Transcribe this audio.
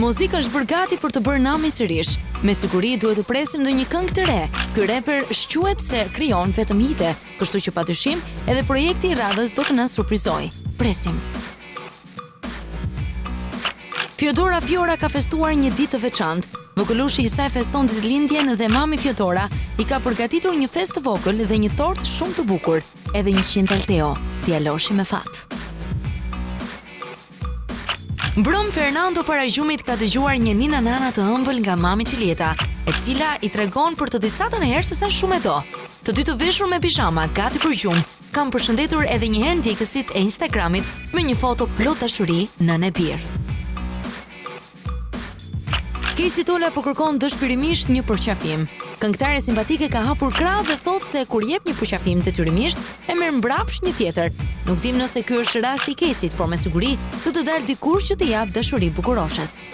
Muzika është bërë gati për të bërë nami sërish. Me siguri duhet të presim ndonjë këngë të re. Ky reper shquhet se krijon vetëm hite, kështu që padyshim edhe projekti i radhës do të na surprizojë. Presim. Fiodora Fiora ka festuar një ditë të veçantë. Vogëlushi i saj feston ditëlindjen dhe mami Fiodora i ka përgatitur një festë të vogël dhe një tortë shumë të bukur, edhe 100 Alteo, djaloshi me fat. Mbrom Fernando Paragjumit ka dëgjuar një nina nana të ëmbël nga mami Qilieta, e cila i tregon për të disatën e herë se sa shumë e do. Të dy të veshur me pijama, gati për gjumë, kam përshëndetur edhe një herë ndjekësit e Instagramit me një foto plot dashuri nën e birë. Casey Tola po kërkon dëshpërimisht një përqafim. Këngëtare simpatike ka hapur krah dhe thotë se kur jep një përqafim detyrimisht e merr mbrapsht një tjetër. Nuk dim nëse ky është rasti i Caseyt, por me siguri do të dalë dikush që të jap dashuri bukuroshes.